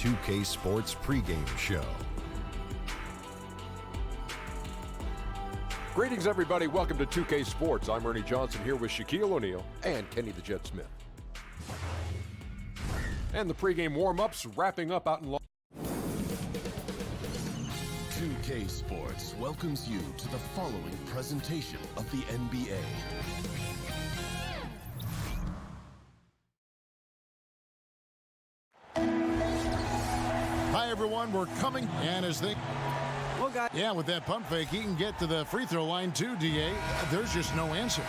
2K Sports pregame show. Greetings, everybody. Welcome to 2K Sports. I'm Ernie Johnson here with Shaquille O'Neal and Kenny the Jet Smith. And the pregame warm-ups wrapping up out in Long. 2K Sports welcomes you to the following presentation of the NBA. Hi, everyone. We're coming. And as they... Well, guys. Yeah, with that pump fake, he can get to the free throw line, too, DA. There's just no answer.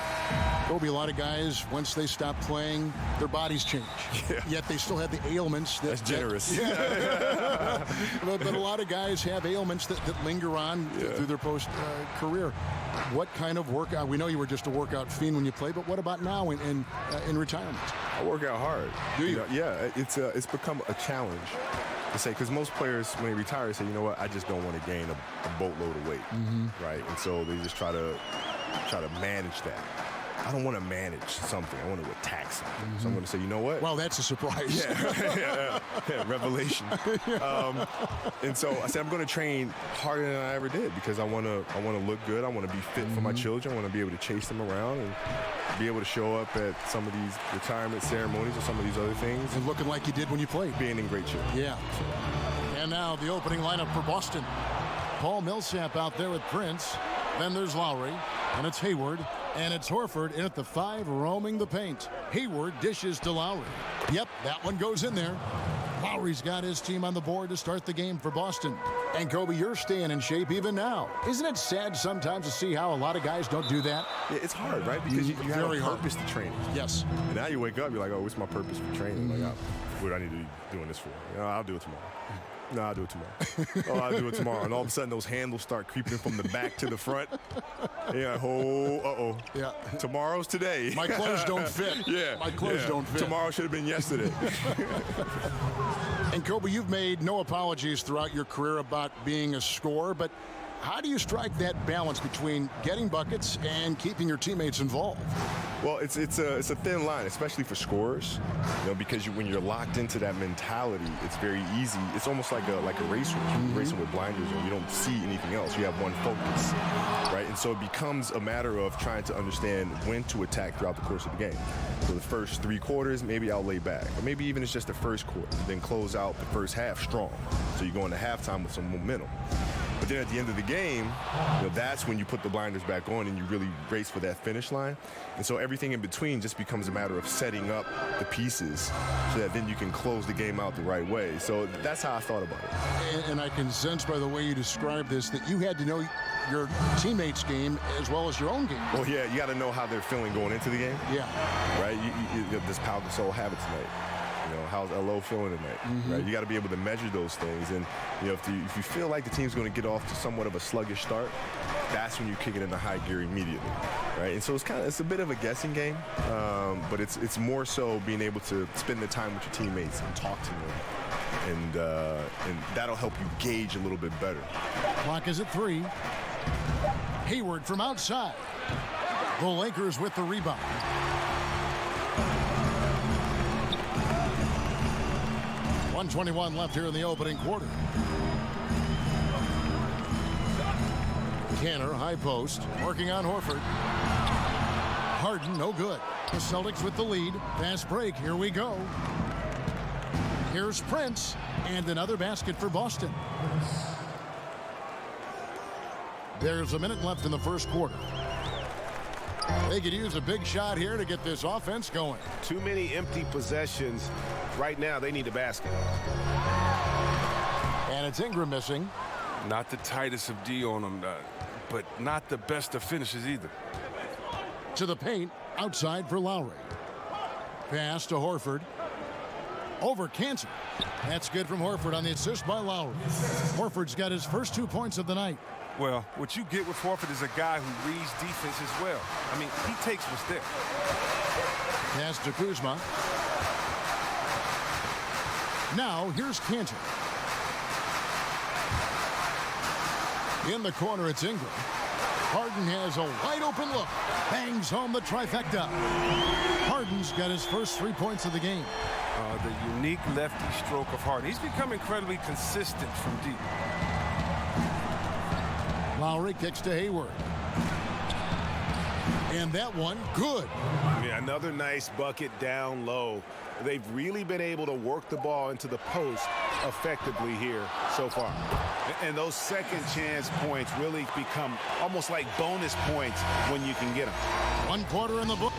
There'll be a lot of guys, once they stop playing, their bodies change. Yeah. Yet they still have the ailments. That's generous. But a lot of guys have ailments that linger on through their post-career. What kind of workout? We know you were just a workout fiend when you played, but what about now in retirement? I work out hard. Do you? Yeah, it's become a challenge to say, because most players, when they retire, say, you know what, I just don't want to gain a boatload of weight, right? And so they just try to manage that. I don't want to manage something. I want to attack something. So I'm going to say, you know what? Well, that's a surprise. Yeah, revelation. And so I said, I'm going to train harder than I ever did because I want to look good. I want to be fit for my children. I want to be able to chase them around and be able to show up at some of these retirement ceremonies or some of these other things. And looking like you did when you played. Being in great shape. Yeah. And now the opening lineup for Boston. Paul Millsap out there with Prince. Then there's Lowry. And it's Hayward. And it's Horford in at the 5, roaming the paint. Hayward dishes to Lowry. Yep, that one goes in there. Lowry's got his team on the board to start the game for Boston. And Kobe, you're staying in shape even now. Isn't it sad sometimes to see how a lot of guys don't do that? Yeah, it's hard, right? Because you have a purpose to training. Yes. And now you wake up, you're like, oh, what's my purpose for training? Like, what do I need to be doing this for? You know, I'll do it tomorrow. No, I'll do it tomorrow. Oh, I'll do it tomorrow. And all of a sudden, those handles start creeping from the back to the front. Yeah, Yeah. Tomorrow's today. My clothes don't fit. Yeah. My clothes don't fit. Tomorrow should have been yesterday. And Kobe, you've made no apologies throughout your career about being a scorer, but how do you strike that balance between getting buckets and keeping your teammates involved? Well, it's a thin line, especially for scorers, because when you're locked into that mentality, it's very easy. It's almost like a racer. You're racing with blinders on. You don't see anything else. You have one focus, right? And so it becomes a matter of trying to understand when to attack throughout the course of the game. So the first 3 quarters, maybe I'll lay back, or maybe even it's just the first quarter, then close out the first half strong. So you go into halftime with some momentum. But then at the end of the game, that's when you put the blinders back on and you really race for that finish line. And so everything in between just becomes a matter of setting up the pieces so that then you can close the game out the right way. So that's how I thought about it. And I can sense by the way you describe this that you had to know your teammates' game as well as your own game. Well, yeah, you got to know how they're feeling going into the game. Yeah. Right? Does Pau Gasol have it tonight? How's LO feeling tonight? Right? You got to be able to measure those things. And, if you feel like the team's going to get off to somewhat of a sluggish start, that's when you kick it into high gear immediately, right? And so it's a bit of a guessing game, but it's more so being able to spend the time with your teammates and talk to them. And that'll help you gauge a little bit better. Clock is at 3. Hayward from outside. The Lakers with the rebound. .121 left here in the opening quarter. Canner, high post, working on Horford. Harden, no good. The Celtics with the lead. Fast break, here we go. Here's Prince, and another basket for Boston. There's a minute left in the first quarter. They could use a big shot here to get this offense going. Too many empty possessions. Right now, they need a basket. And it's Ingram missing. Not the tightest of D on him, but not the best of finishes either. To the paint, outside for Lowry. Pass to Horford. Over Cancer. That's good from Horford on the assist by Lowry. Horford's got his first 2 points of the night. Well, what you get with Horford is a guy who reads defense as well. I mean, he takes what's there. Pass to Kuzma. Now, here's Cantor. In the corner, it's Ingram. Harden has a wide-open look. Bangs home the trifecta. Harden's got his first 3 points of the game. The unique lefty stroke of Harden. He's become incredibly consistent from deep. Lowry kicks to Hayward. And that one, good. Yeah, another nice bucket down low. They've really been able to work the ball into the post effectively here so far. And those second chance points really become almost like bonus points when you can get them. 1 quarter in the book.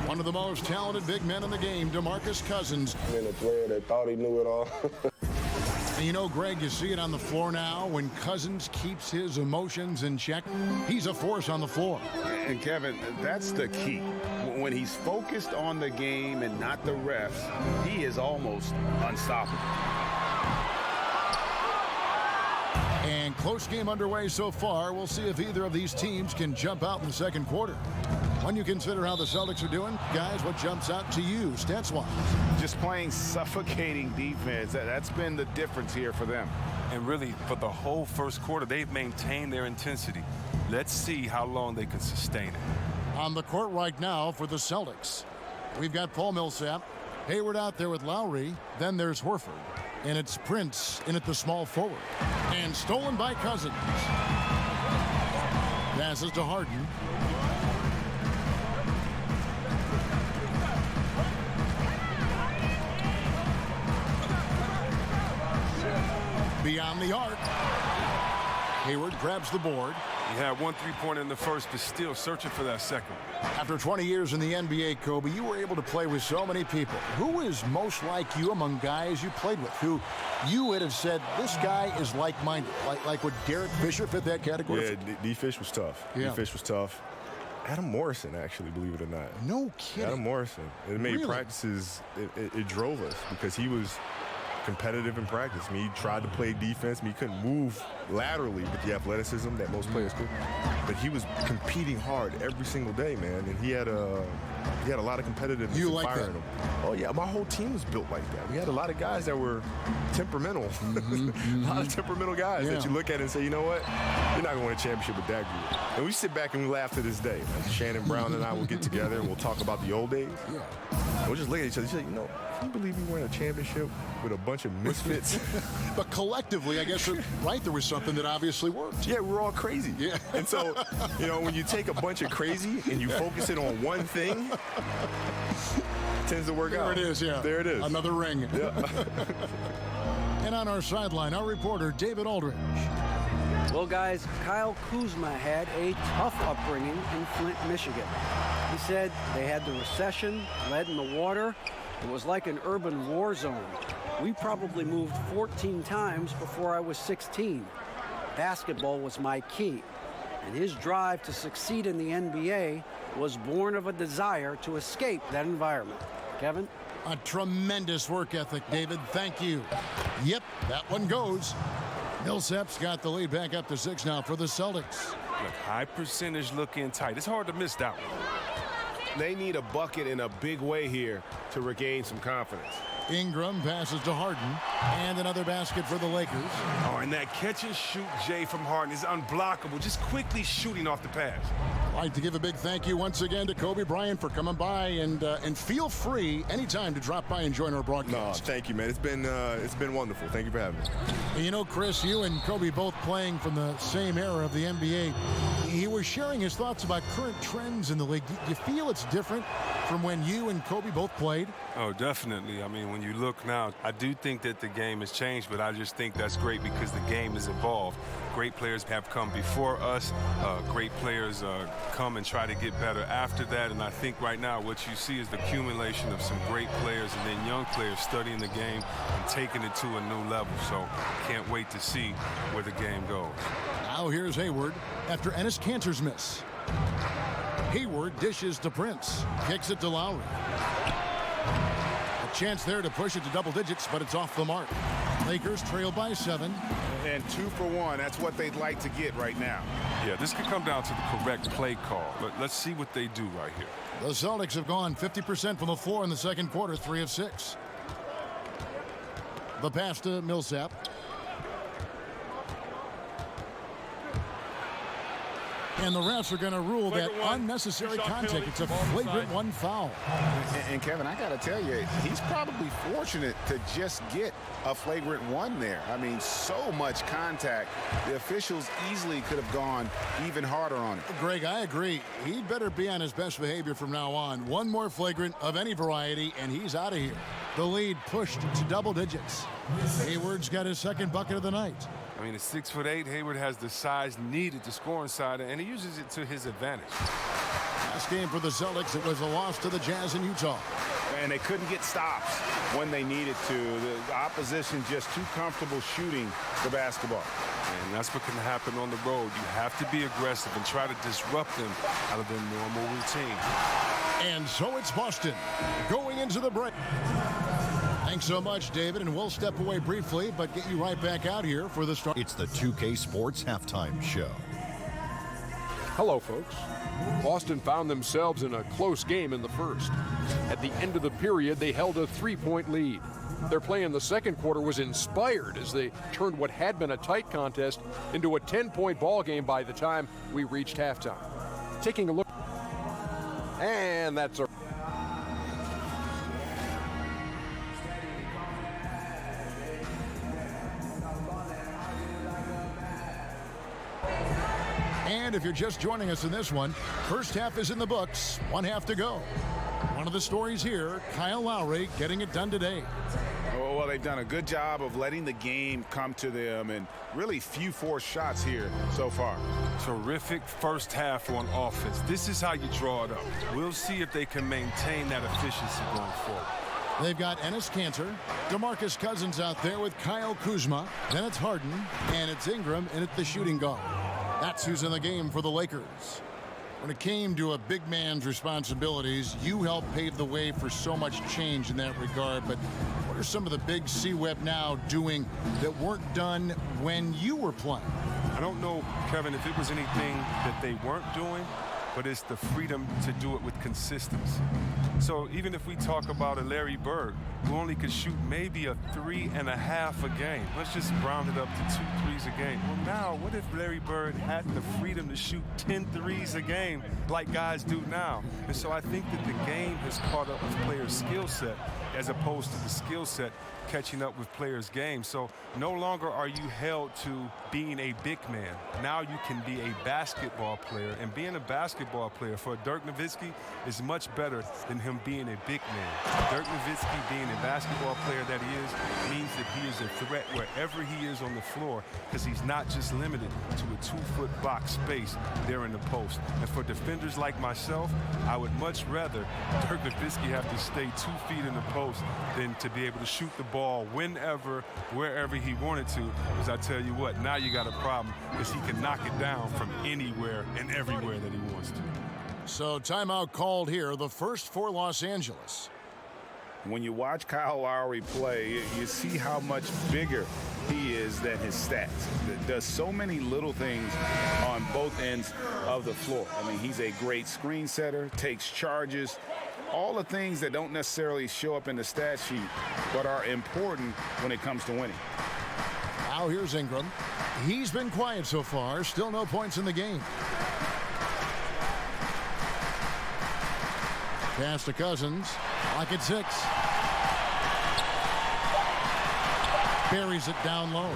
One of the most talented big men in the game, DeMarcus Cousins. Been a player that thought he knew it all. And you know, Greg, you see it on the floor now. When Cousins keeps his emotions in check, he's a force on the floor. And Kevin, that's the key. When he's focused on the game and not the refs, he is almost unstoppable. And close game underway so far. We'll see if either of these teams can jump out in the second quarter. When you consider how the Celtics are doing, guys, what jumps out to you stats-wise? Just playing suffocating defense. That's been the difference here for them. And really, for the whole first quarter, they've maintained their intensity. Let's see how long they can sustain it. On the court right now for the Celtics, we've got Paul Millsap, Hayward out there with Lowry, then there's Horford, and it's Prince in at the small forward. And stolen by Cousins. Passes to Harden. Beyond the arc. Hayward grabs the board. He had 1 3-pointer in the first, but still searching for that second. After 20 years in the NBA, Kobe, you were able to play with so many people. Who is most like you among guys you played with? Who you would have said, this guy is like-minded? Like would Derek Fisher fit that category? Yeah, D-Fish was tough. Yeah. D-Fish was tough. Adam Morrison, actually, believe it or not. No kidding. Adam Morrison. It made Really? practices, it drove us because he was competitive in practice. I mean, he tried to play defense. I mean, he couldn't move laterally with the athleticism that most players could. But he was competing hard every single day, man. And he had a lot of competitiveness You and like fire that? in him. Oh, yeah. My whole team was built like that. We had a lot of guys that were temperamental. A lot of temperamental guys that you look at and say, you know what? You're not going to win a championship with that group. And we sit back and we laugh to this day. Man. Shannon Brown and I will get together and we'll talk about the old days. Yeah. And we'll just look at each other and say, you know, can you believe we won a championship with a bunch of misfits? But collectively, I guess, right, there was something that obviously worked. Yeah, we're all crazy. Yeah. And so, you know, when you take a bunch of crazy and you focus it on one thing, it tends to work out. There it is, yeah. There it is. Another ring. Yeah. And on our sideline, our reporter, David Aldridge. Well, guys, Kyle Kuzma had a tough upbringing in Flint, Michigan. He said they had the recession, lead in the water. It was like an urban war zone. We probably moved 14 times before I was 16. Basketball was my key. And his drive to succeed in the NBA was born of a desire to escape that environment. Kevin? A tremendous work ethic, David. Thank you. Yep, that one goes. Millsap's got the lead back up to 6 now for the Celtics. Look, high percentage looking tight. It's hard to miss that one. They need a bucket in a big way here to regain some confidence. Ingram passes to Harden, and another basket for the Lakers. Oh, and that catch and shoot, Jay, from Harden is unblockable. Just quickly shooting off the pass. I'd like to give a big thank you once again to Kobe Bryant for coming by, and feel free anytime to drop by and join our No, broadcast. thank you, man. It's been wonderful. Thank you for having me. You know, Chris, you and Kobe both playing from the same era of the NBA. He was sharing his thoughts about current trends in the league. Do you feel it's different from when you and Kobe both played? Oh, definitely. I mean, when you look now, I do think that the game has changed, but I just think that's great because the game has evolved. Great players have come before us. Great players come and try to get better after that. And I think right now what you see is the accumulation of some great players and then young players studying the game and taking it to a new level. So can't wait to see where the game goes. Now here's Hayward after Enes Kanter's miss. Hayward dishes to Prince. Kicks it to Lowry. A chance there to push it to double digits, but it's off the mark. Lakers trail by 7. And 2 for 1. That's what they'd like to get right now. Yeah, this could come down to the correct play call. But let's see what they do right here. The Celtics have gone 50% from the floor in the second quarter, 3 of 6. The pass to Millsap. And the refs are going to rule that unnecessary contact. It's a flagrant one foul. And Kevin, I got to tell you, he's probably fortunate to just get a flagrant one there. I mean, so much contact. The officials easily could have gone even harder on it. Greg, I agree. He'd better be on his best behavior from now on. One more flagrant of any variety, and he's out of here. The lead pushed to double digits. Hayward's got his second bucket of the night. I mean, at 6'8", Hayward has the size needed to score inside, and he uses it to his advantage. Last game for the Celtics, it was a loss to the Jazz in Utah. And they couldn't get stops when they needed to. The opposition just too comfortable shooting the basketball. And that's what can happen on the road. You have to be aggressive and try to disrupt them out of their normal routine. And so it's Boston going into the break. Thanks so much, David, and we'll step away briefly, but get you right back out here for the start. It's the 2K Sports Halftime Show. Hello, folks. Boston found themselves in a close game in the first. At the end of the period, they held a 3-point lead. Their play in the second quarter was inspired as they turned what had been a tight contest into a 10-point ball game by the time we reached halftime. Taking a look, and that's a And if you're just joining us in this one, first half is in the books, one half to go. One of the stories here, Kyle Lowry getting it done today. Well, they've done a good job of letting the game come to them, and really few forced shots here so far. Terrific first half on offense. This is how you draw it up. We'll see if they can maintain that efficiency going forward. They've got Enes Kanter, DeMarcus Cousins out there with Kyle Kuzma. Then it's Harden, and it's Ingram in at the shooting guard. That's who's in the game for the Lakers. When it came to a big man's responsibilities, you helped pave the way for so much change in that regard. But what are some of the big C-Web now doing that weren't done when you were playing? I don't know, Kevin, if it was anything that they weren't doing, but it's the freedom to do it with consistency. So even if we talk about a Larry Bird, who only could shoot maybe a 3.5 a game, let's just round it up to 2 threes a game. Well, now, what if Larry Bird had the freedom to shoot 10 threes a game like guys do now? And so I think that the game has caught up with players' skill set as opposed to the skill set catching up with players' games. So no longer are you held to being a big man. Now you can be a basketball player, and being a basketball player for Dirk Nowitzki is much better than him being a big man. Dirk Nowitzki being a basketball player that he is means that he is a threat wherever he is on the floor, because he's not just limited to a 2-foot box space there in the post. And for defenders like myself, I would much rather Dirk Nowitzki have to stay 2 feet in the post than to be able to shoot the ball whenever, wherever he wanted to. Because I tell you what, now you got a problem, because he can knock it down from anywhere and everywhere that he wants to. So timeout called here, the first for Los Angeles. When you watch Kyle Lowry play, you see how much bigger he is than his stats. Does so many little things on both ends of the floor. I mean, he's a great screen setter, takes charges, all the things that don't necessarily show up in the stat sheet, but are important when it comes to winning. Now here's Ingram. He's been quiet so far, still no points in the game. Pass to Cousins, lock at 6. Buries it down low.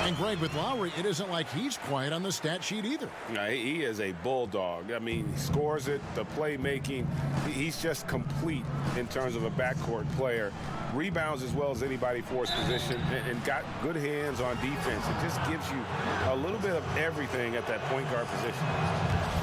And Greg, with Lowry, it isn't like he's quiet on the stat sheet either. Yeah, he is a bulldog. I mean, he scores it, the playmaking. He's just complete in terms of a backcourt player. Rebounds as well as anybody for his position, and got good hands on defense. It just gives you a little bit of everything at that point guard position.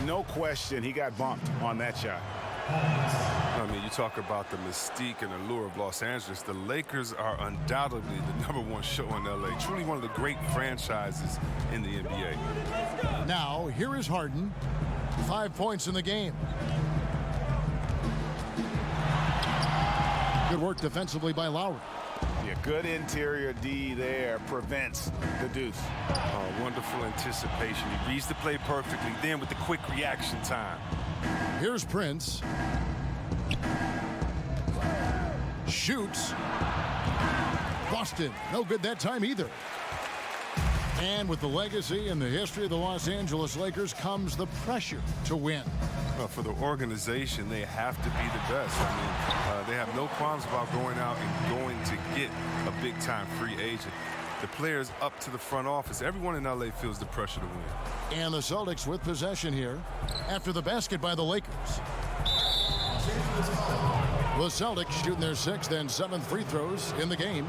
No question, he got bumped on that shot. I mean, you talk about the mystique and allure of Los Angeles. The Lakers are undoubtedly the #1 show in LA. Truly one of the great franchises in the NBA. Now, here is Harden. 5 points in the game. Good work defensively by Lowry. Yeah, good interior D there, prevents the deuce. Wonderful anticipation. He reads the play perfectly, then with the quick reaction time. Here's Prince. Shoots. Boston, no good that time either. And with the legacy and the history of the Los Angeles Lakers comes the pressure to win. Well, for the organization, they have to be the best. I mean, they have no qualms about going out and going to get a big-time free agent. The players up to the front office, everyone in LA feels the pressure to win. And the Celtics with possession here after the basket by the Lakers. The Celtics shooting their 6th and 7th free throws in the game.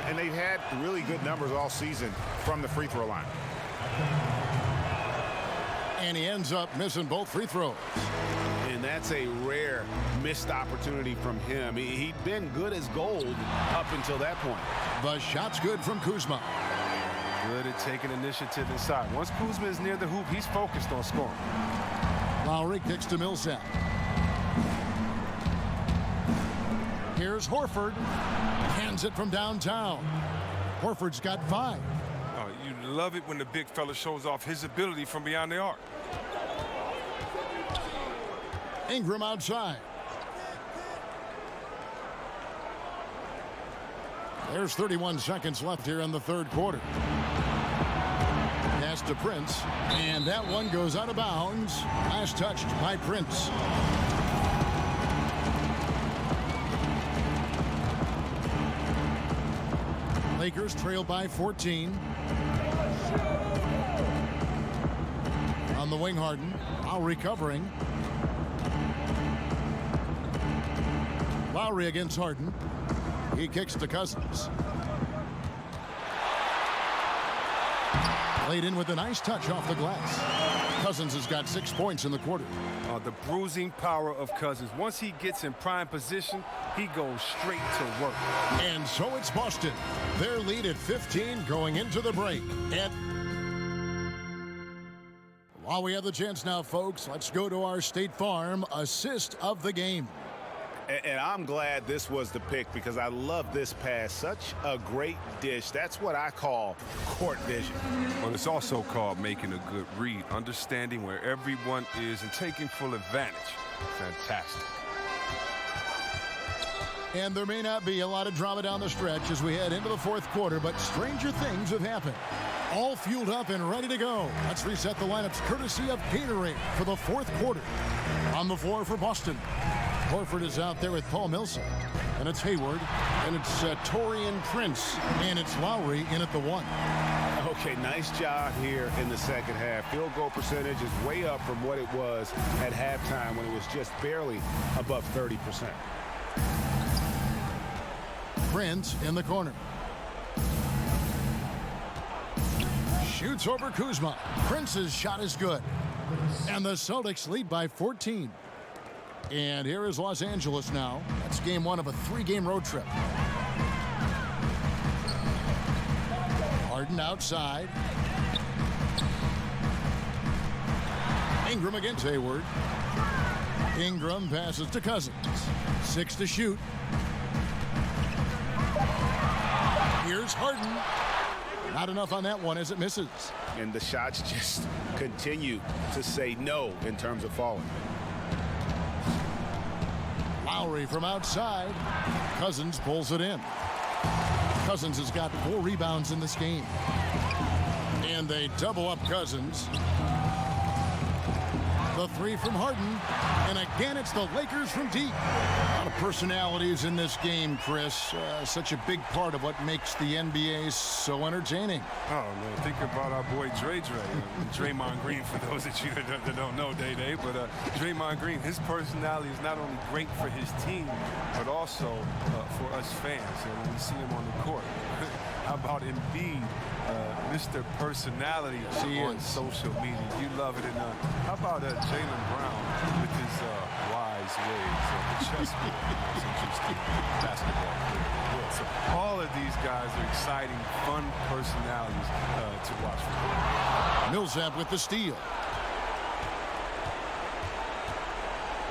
And they've had really good numbers all season from the free throw line. And he ends up missing both free throws. And that's a rare missed opportunity from him. He'd been good as gold up until that point. The shot's good from Kuzma. Good at taking initiative inside. Once Kuzma is near the hoop, he's focused on scoring. Lowry kicks to Millsap. Here's Horford. Hands it from downtown. Horford's got 5. Oh, you love it when the big fella shows off his ability from beyond the arc. Ingram outside. There's 31 seconds left here in the 3rd quarter. Pass to Prince, and that one goes out of bounds. Last touched by Prince. Lakers trail by 14. On the wing, Harden. Lowry covering. Lowry against Harden. He kicks to Cousins. Laid in with a nice touch off the glass. Cousins has got 6 points in the quarter. The bruising power of Cousins. Once he gets in prime position, he goes straight to work. And so it's Boston. Their lead at 15 going into the break. And while we have the chance now, folks, let's go to our State Farm assist of the game. And I'm glad this was the pick because I love this pass. Such a great dish. That's what I call court vision. Well, it's also called making a good read, understanding where everyone is and taking full advantage. Fantastic. And there may not be a lot of drama down the stretch as we head into the 4th quarter, but stranger things have happened. All fueled up and ready to go. Let's reset the lineups courtesy of Gatorade for the 4th quarter. On the floor for Boston, Horford is out there with Paul Millsap. And it's Hayward. And it's Taurean Prince. And it's Lowry in at the 1. Okay, nice job here in the second half. Field goal percentage is way up from what it was at halftime when it was just barely above 30%. Prince in the corner. Shoots over Kuzma. Prince's shot is good. And the Celtics lead by 14. And here is Los Angeles now. That's game 1 of a 3-game road trip. Harden outside. Ingram against Hayward. Ingram passes to Cousins. 6 to shoot. Here's Harden. Not enough on that one as it misses. And the shots just continue to say no in terms of falling. Lowry from outside. Cousins pulls it in. Cousins has got 4 rebounds in this game. And they double up Cousins. The 3 from Harden. And again, it's the Lakers from deep. A lot of personalities in this game, Chris. Such a big part of what makes the NBA so entertaining. Oh, man, think about our boy Dre. Draymond Green, for those of you that don't know Day-Day. But Draymond Green, his personality is not only great for his team, but also for us fans. And when we see him on the court. How about Embiid, Mr. Personality on social media? You love it. And how about Jaylen Brown with his wise ways of the chessboard? That's interesting basketball player. So all of these guys are exciting, fun personalities to watch for. Millsap with the steal.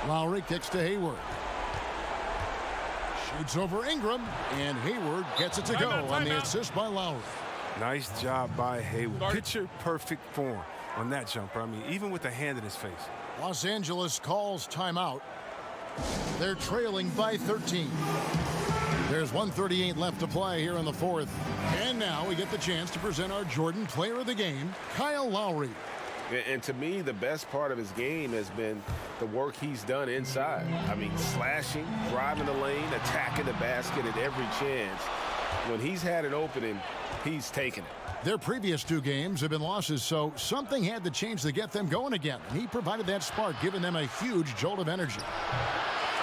Lowry kicks to Hayward. Shoots over Ingram, and Hayward gets it to go on the assist by Lowry. Nice job by Hayward. Picture perfect form on that jumper. I mean, even with the hand in his face. Los Angeles calls timeout. They're trailing by 13. There's 1:38 left to play here in the fourth. And now we get the chance to present our Jordan Player of the Game, Kyle Lowry. And to me, the best part of his game has been the work he's done inside. I mean, slashing, driving the lane, attacking the basket at every chance. When he's had an opening, he's taken it. Their previous 2 games have been losses, so something had to change to get them going again. And he provided that spark, giving them a huge jolt of energy.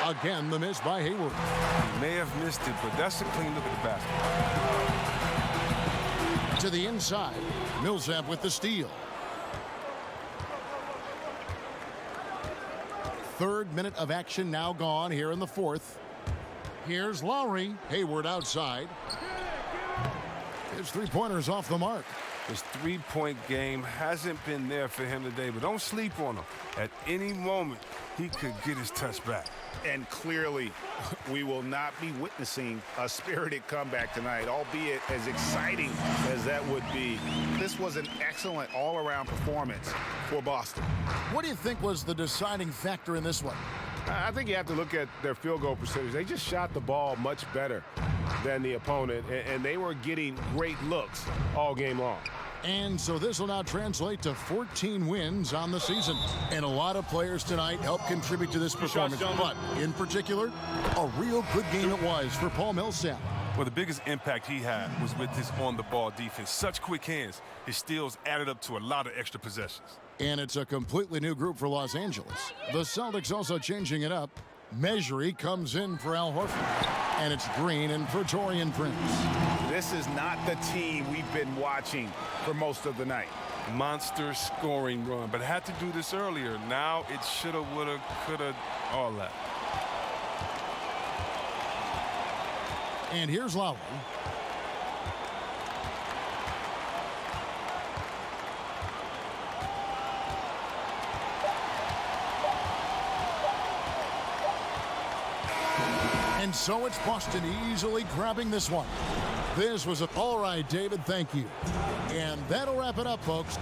Again, the miss by Hayward. He may have missed it, but that's a clean look at the basket. To the inside, Millsap with the steal. 3rd minute of action now gone here in the fourth. Here's Lowry. Hayward outside. His three-pointer's off the mark. His three-point game hasn't been there for him today, but don't sleep on him. At any moment, he could get his touch back. And clearly, we will not be witnessing a spirited comeback tonight, albeit as exciting as that would be. This was an excellent all-around performance for Boston. What do you think was the deciding factor in this one? I think you have to look at their field goal percentage. They just shot the ball much better than the opponent, and they were getting great looks all game long. And so this will now translate to 14 wins on the season. And a lot of players tonight helped contribute to this performance. But in particular, a real good game it was for Paul Millsap. Well, the biggest impact he had was with his on-the-ball defense. Such quick hands. His steals added up to a lot of extra possessions. And it's a completely new group for Los Angeles. The Celtics also changing it up. Measury comes in for Al Horford. And it's Green and for Taurean Prince. This is not the team we've been watching for most of the night. Monster scoring run, but had to do this earlier. Now it shoulda, woulda, coulda, all that. And here's Lowry. And so it's Boston easily grabbing this one. This was all right, David, thank you. And that'll wrap it up, folks.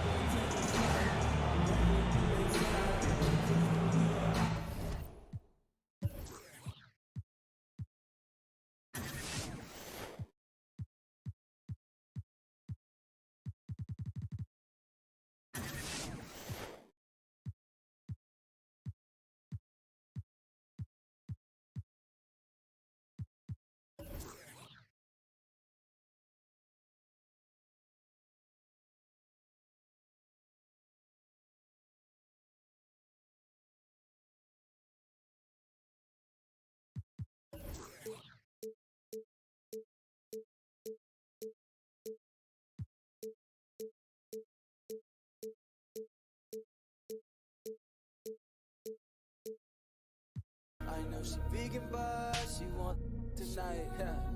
I know she vegan, but she want tonight,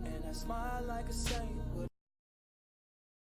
and I smile like a saint.